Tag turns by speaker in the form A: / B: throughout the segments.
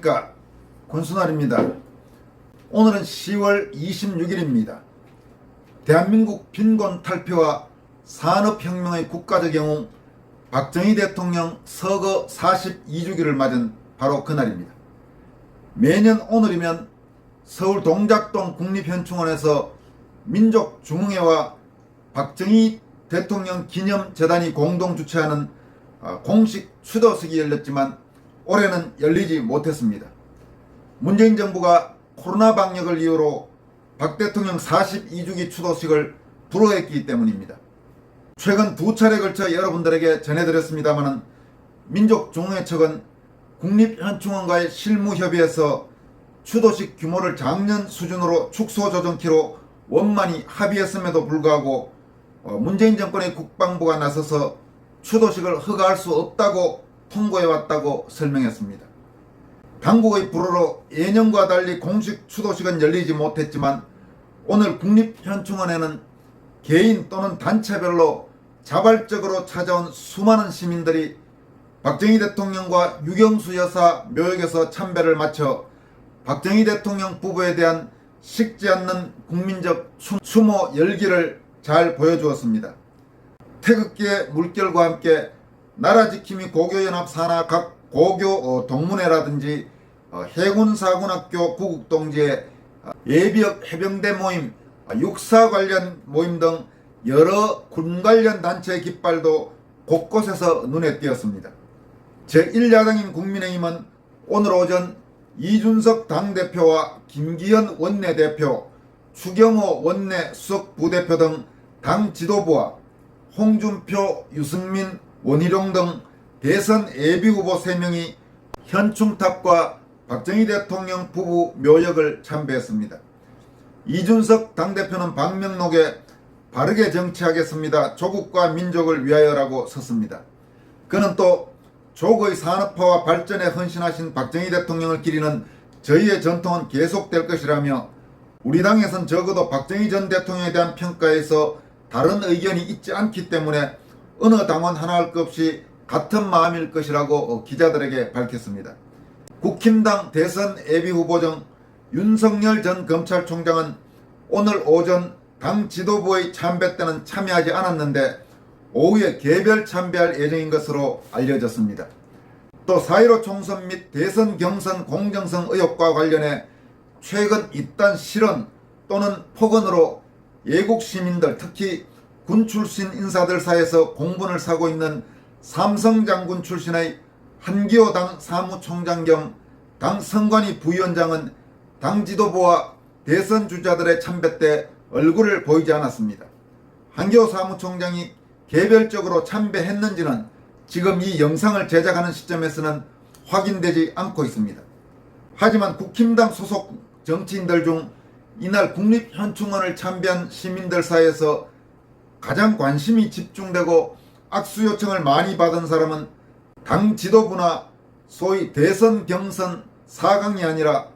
A: 안녕하십니까, 권순환입니다. 오늘은 10월 26일입니다. 대한민국 빈곤 탈피와 산업혁명의 국가적 영웅 박정희 대통령 서거 42주기를 맞은 바로 그날입니다. 매년 오늘이면 서울 동작동 국립현충원에서 민족중흥회와 박정희 대통령 기념재단이 공동 주최하는 공식 추도식이 열렸지만 올해는 열리지 못했습니다. 문재인 정부가 코로나 방역을 이유로 박 대통령 42주기 추도식을 불허했기 때문입니다. 최근 두 차례 걸쳐 여러분들에게 전해드렸습니다만 민족중흥회 측은 국립현충원과의 실무협의에서 추도식 규모를 작년 수준으로 축소 조정키로 원만히 합의했음에도 불구하고 문재인 정권의 국방부가 나서서 추도식을 허가할 수 없다고 통보해왔다고 설명했습니다. 당국의 불허로 예년과 달리 공식 추도식은 열리지 못했지만 오늘 국립현충원에는 개인 또는 단체별로 자발적으로 찾아온 수많은 시민들이 박정희 대통령과 유경수 여사 묘역에서 참배를 마쳐 박정희 대통령 부부에 대한 식지 않는 국민적 추모 열기를 잘 보여주었습니다. 태극기의 물결과 함께 나라지킴이 고교연합 산하 각 고교 동문회라든지 해군사관학교 구국동지회 예비역 해병대 모임, 육사 관련 모임 등 여러 군 관련 단체의 깃발도 곳곳에서 눈에 띄었습니다. 제1야당인 국민의힘은 오늘 오전 이준석 당대표와 김기현 원내대표, 추경호 원내 수석부대표 등 당 지도부와 홍준표, 유승민, 원희룡 등 대선 예비후보 3명이 현충탑과 박정희 대통령 부부 묘역을 참배했습니다. 이준석 당대표는 방명록에 바르게 정치하겠습니다. 조국과 민족을 위하여라고 썼습니다. 그는 또 조국의 산업화와 발전에 헌신하신 박정희 대통령을 기리는 저희의 전통은 계속될 것이라며 우리 당에선 적어도 박정희 전 대통령에 대한 평가에서 다른 의견이 있지 않기 때문에 어느 당원 하나 할 것 없이 같은 마음일 것이라고 기자들에게 밝혔습니다. 국힘당 대선 예비후보 중 윤석열 전 검찰총장은 오늘 오전 당 지도부의 참배 때는 참여하지 않았는데 오후에 개별 참배할 예정인 것으로 알려졌습니다. 또 4.15 총선 및 대선 경선 공정성 의혹과 관련해 최근 잇단 실언 또는 폭언으로 예국 시민들 특히 군 출신 인사들 사이에서 공분을 사고 있는 삼성장군 출신의 한기호 당 사무총장 겸 당 선관위 부위원장은 당 지도부와 대선 주자들의 참배 때 얼굴을 보이지 않았습니다. 한기호 사무총장이 개별적으로 참배했는지는 지금 이 영상을 제작하는 시점에서는 확인되지 않고 있습니다. 하지만 국힘당 소속 정치인들 중 이날 국립현충원을 참배한 시민들 사이에서 가장 관심이 집중되고 악수 요청을 많이 받은 사람은 당 지도부나 소위 대선 경선 4강이 아니라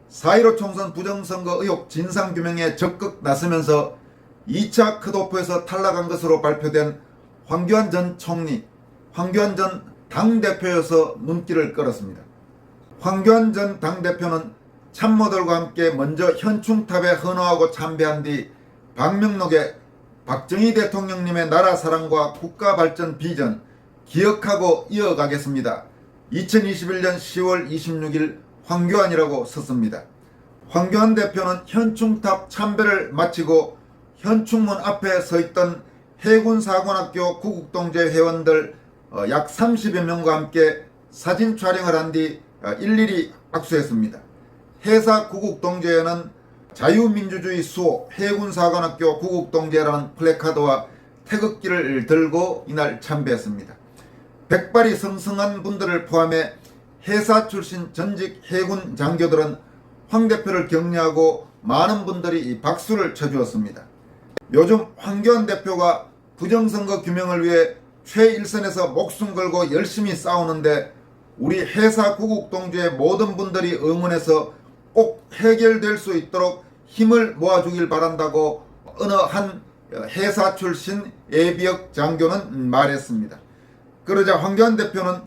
A: 4.15 총선 부정선거 의혹 진상규명에 적극 나서면서 2차 컷오프에서 탈락한 것으로 발표된 황교안 전 총리, 황교안 전 당대표여서 눈길을 끌었습니다. 황교안 전 당대표는 참모들과 함께 먼저 현충탑에 헌화하고 참배한 뒤 방명록에 박정희 대통령님의 나라 사랑과 국가 발전 비전 기억하고 이어가겠습니다. 2021년 10월 26일 황교안이라고 썼습니다. 황교안 대표는 현충탑 참배를 마치고 현충문 앞에 서 있던 해군사관학교 구국동제 회원들 약 30여 명과 함께 사진 촬영을 한 뒤 일일이 악수했습니다. 해사 구국동제에는 자유민주주의 수호 해군사관학교 구국동제라는 플래카드와 태극기를 들고 이날 참배했습니다. 백발이 성성한 분들을 포함해 해사 출신 전직 해군 장교들은 황 대표를 격려하고 많은 분들이 박수를 쳐주었습니다. 요즘 황교안 대표가 부정선거 규명을 위해 최일선에서 목숨 걸고 열심히 싸우는데 우리 해사 구국동지의 모든 분들이 응원해서 꼭 해결될 수 있도록 힘을 모아주길 바란다고 어느 한 해사 출신 예비역 장교는 말했습니다. 그러자 황교안 대표는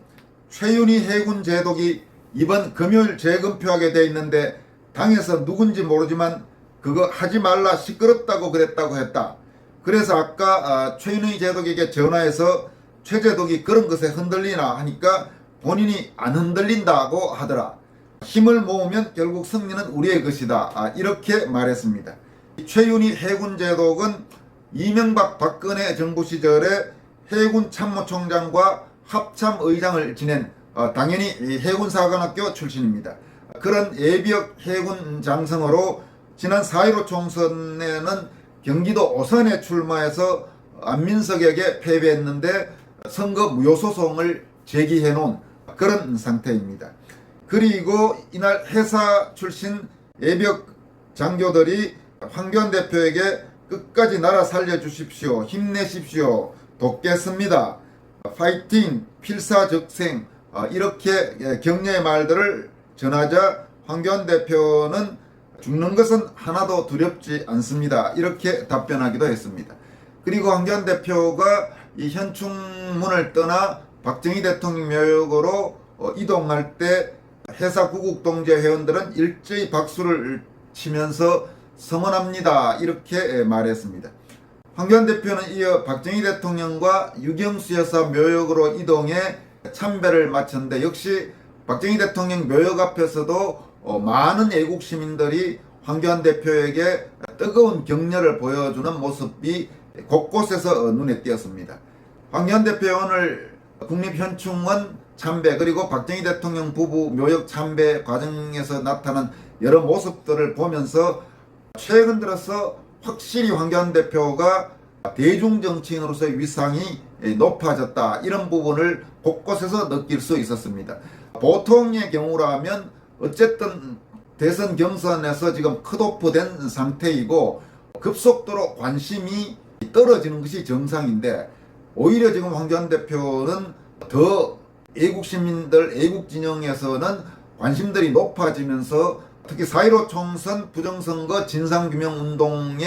A: 최윤희 해군 제독이 이번 금요일 재검표하게 돼 있는데 당에서 누군지 모르지만 그거 하지 말라 시끄럽다고 그랬다고 했다. 그래서 아까 최인의 제독에게 전화해서 최 제독이 그런 것에 흔들리나 하니까 본인이 안 흔들린다고 하더라. 힘을 모으면 결국 승리는 우리의 것이다. 이렇게 말했습니다. 최윤희 해군 제독은 이명박 박근혜 정부 시절에 해군 참모총장과 합참의장을 지낸 당연히 해군사관학교 출신입니다. 그런 예비역 해군 장성으로 지난 4.15 총선에는 경기도 오산에 출마해서 안민석에게 패배했는데 선거 무효소송을 제기해 놓은 그런 상태입니다. 그리고 이날 해사 출신 예비역 장교들이 황교안 대표에게 끝까지 나라 살려주십시오. 힘내십시오. 돕겠습니다. 파이팅, 필사적생 이렇게 격려의 말들을 전하자 황교안 대표는 죽는 것은 하나도 두렵지 않습니다. 이렇게 답변하기도 했습니다. 그리고 황교안 대표가 이 현충문을 떠나 박정희 대통령 묘역으로 이동할 때 해사 구국동지 회원들은 일제히 박수를 치면서 성원합니다. 이렇게 말했습니다. 황교안 대표는 이어 박정희 대통령과 유경수 여사 묘역으로 이동해 참배를 마쳤는데 역시 박정희 대통령 묘역 앞에서도 많은 애국 시민들이 황교안 대표에게 뜨거운 격려를 보여주는 모습이 곳곳에서 눈에 띄었습니다. 황교안 대표 오늘 국립현충원 참배 그리고 박정희 대통령 부부 묘역 참배 과정에서 나타난 여러 모습들을 보면서 최근 들어서 확실히 황교안 대표가 대중정치인으로서의 위상이 높아졌다. 이런 부분을 곳곳에서 느낄 수 있었습니다. 보통의 경우라면 어쨌든 대선 경선에서 지금 컷오프된 상태이고 급속도로 관심이 떨어지는 것이 정상인데 오히려 지금 황교안 대표는 더 애국 시민들, 애국 진영에서는 관심들이 높아지면서 특히 4.15 총선 부정선거 진상규명운동에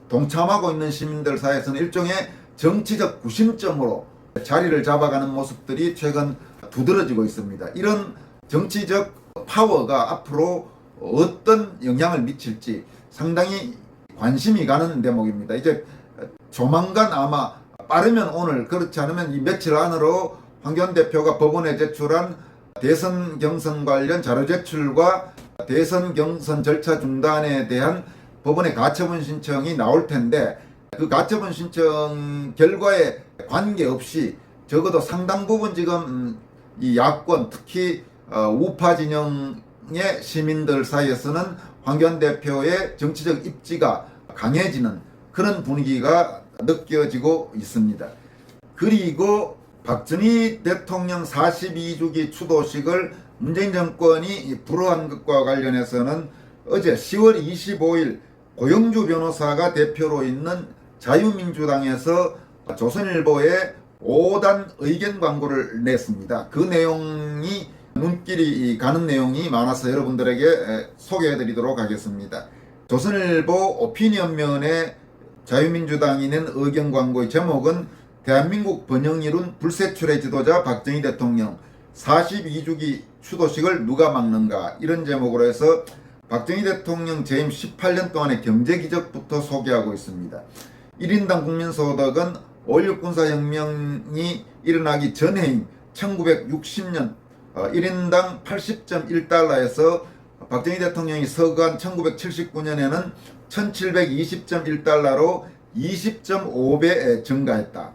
A: 동참하고 있는 시민들 사이에서는 일종의 정치적 구심점으로 자리를 잡아가는 모습들이 최근 두드러지고 있습니다. 이런 정치적 파워가 앞으로 어떤 영향을 미칠지 상당히 관심이 가는 대목입니다. 이제 조만간 아마 빠르면 오늘 그렇지 않으면 이 며칠 안으로 황교안 대표가 법원에 제출한 대선 경선 관련 자료 제출과 대선 경선 절차 중단에 대한 법원의 가처분 신청이 나올 텐데 그 가처분 신청 결과에 관계없이 적어도 상당 부분 지금 이 야권 특히 우파 진영의 시민들 사이에서는 황교안 대표의 정치적 입지가 강해지는 그런 분위기가 느껴지고 있습니다. 그리고 박정희 대통령 42주기 추도식을 문재인 정권이 불허한 것과 관련해서는 어제 10월 25일 고영주 변호사가 대표로 있는 자유민주당에서 조선일보에 5단 의견 광고를 냈습니다. 그 내용이 눈길이 가는 내용이 많아서 여러분들에게 소개해드리도록 하겠습니다. 조선일보 오피니언면에 자유민주당이 낸 의견 광고의 제목은 대한민국 번영이룬 불세출의 지도자 박정희 대통령 42주기 추도식을 누가 막는가 이런 제목으로 해서 박정희 대통령 재임 18년 동안의 경제기적부터 소개하고 있습니다. 1인당 국민소득은 5.16 군사혁명이 일어나기 전해인 1960년 1인당 80.1달러에서 박정희 대통령이 서거한 1979년에는 1720.1달러로 20.5배 증가했다.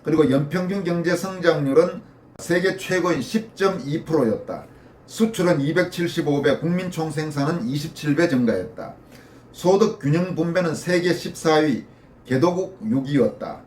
A: 그리고 연평균 경제 성장률은 세계 최고인 10.2%였다. 수출은 275배, 국민 총생산은 27배 증가했다. 소득 균형 분배는 세계 14위, 개도국 6위였다.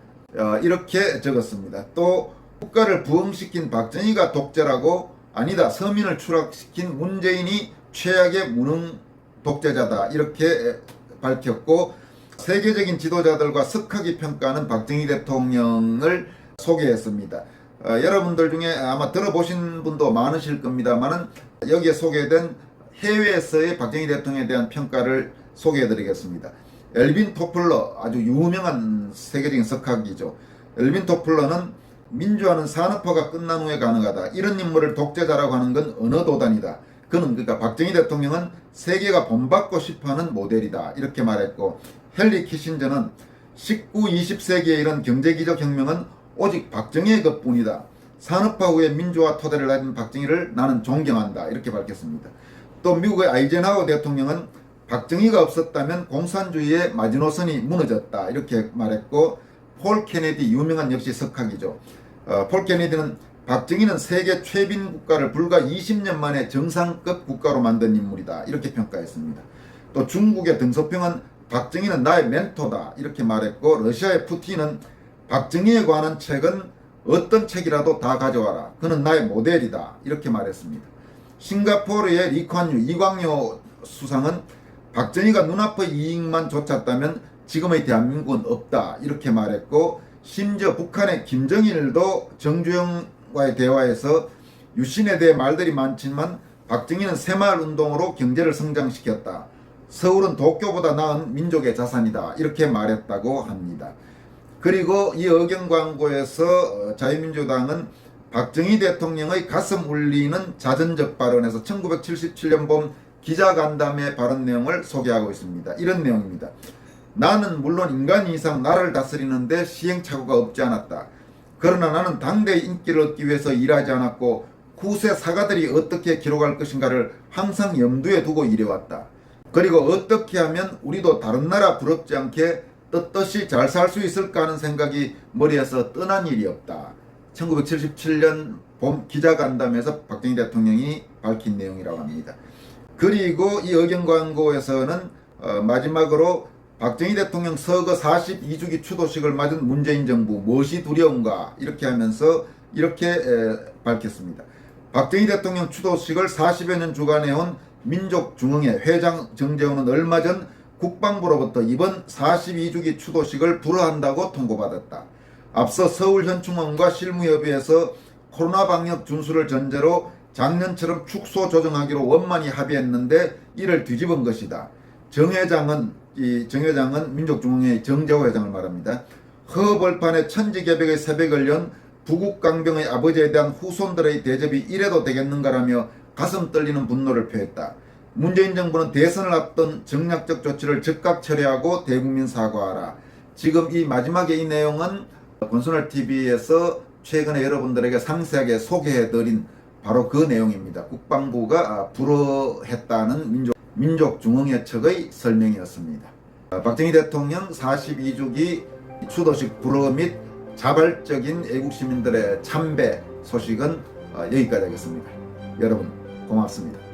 A: 이렇게 적었습니다. 또 국가를 부흥시킨 박정희가 독재라고 아니다. 서민을 추락시킨 문재인이 최악의 무능 독재자다. 이렇게 밝혔고 세계적인 지도자들과 석학이 평가하는 박정희 대통령을 소개했습니다. 여러분들 중에 아마 들어보신 분도 많으실 겁니다만은 여기에 소개된 해외에서의 박정희 대통령에 대한 평가를 소개해드리겠습니다. 엘빈 토플러 아주 유명한 세계적인 석학이죠. 엘빈 토플러는 민주화는 산업화가 끝난 후에 가능하다. 이런 인물을 독재자라고 하는 건 어느 도단이다. 그는 그러니까 박정희 대통령은 세계가 본받고 싶어하는 모델이다. 이렇게 말했고, 헨리 키신저는 19, 20세기에 이런 경제기적 혁명은 오직 박정희의 것뿐이다. 산업화 후에 민주화 토대를 가진 박정희를 나는 존경한다. 이렇게 밝혔습니다. 또 미국의 아이젠하워 대통령은 박정희가 없었다면 공산주의의 마지노선이 무너졌다. 이렇게 말했고, 폴 케네디, 유명한 역시 석학이죠. 폴 케네디는 박정희는 세계 최빈 국가를 불과 20년 만에 정상급 국가로 만든 인물이다. 이렇게 평가했습니다. 또 중국의 등소평은 박정희는 나의 멘토다. 이렇게 말했고, 러시아의 푸틴은 박정희에 관한 책은 어떤 책이라도 다 가져와라. 그는 나의 모델이다. 이렇게 말했습니다. 싱가포르의 리콴유, 이광요 수상은 박정희가 눈앞의 이익만 좇았다면 지금의 대한민국은 없다. 이렇게 말했고, 심지어 북한의 김정일도 정주영과의 대화에서 유신에 대해 말들이 많지만 박정희는 새마을운동으로 경제를 성장시켰다. 서울은 도쿄보다 나은 민족의 자산이다. 이렇게 말했다고 합니다. 그리고 이 의견 광고에서 자유민주당은 박정희 대통령의 가슴 울리는 자전적 발언에서 1977년 봄 기자간담회 발언 내용을 소개하고 있습니다. 이런 내용입니다. 나는 물론 인간 이상 나라를 다스리는데 시행착오가 없지 않았다. 그러나 나는 당대의 인기를 얻기 위해서 일하지 않았고 후세 사가들이 어떻게 기록할 것인가를 항상 염두에 두고 일해왔다. 그리고 어떻게 하면 우리도 다른 나라 부럽지 않게 떳떳이 잘 살 수 있을까 하는 생각이 머리에서 떠난 일이 없다. 1977년 봄 기자간담회에서 박정희 대통령이 밝힌 내용이라고 합니다. 그리고 이 의견 광고에서는 마지막으로 박정희 대통령 서거 42주기 추도식을 맞은 문재인 정부 무엇이 두려운가 이렇게 하면서 이렇게 밝혔습니다. 박정희 대통령 추도식을 40여 년 주관해온 민족중흥회 회장 정재훈은 얼마 전 국방부로부터 이번 42주기 추도식을 불허한다고 통보받았다. 앞서 서울현충원과 실무협의회에서 코로나 방역 준수를 전제로 작년처럼 축소 조정하기로 원만히 합의했는데 이를 뒤집은 것이다. 정 회장은 민족중흥회 정재호 회장을 말합니다. 허벌판에 천지개벽의 새벽을 연 부국강병의 아버지에 대한 후손들의 대접이 이래도 되겠는가라며 가슴 떨리는 분노를 표했다. 문재인 정부는 대선을 앞둔 정략적 조치를 즉각 처리하고 대국민 사과하라. 지금 이 마지막에 이 내용은 권순월TV에서 최근에 여러분들에게 상세하게 소개해드린 바로 그 내용입니다. 국방부가 불허했다는 민족중흥회 측의 설명이었습니다. 박정희 대통령 42주기 추도식 불허 및 자발적인 애국시민들의 참배 소식은 여기까지 하겠습니다. 여러분 고맙습니다.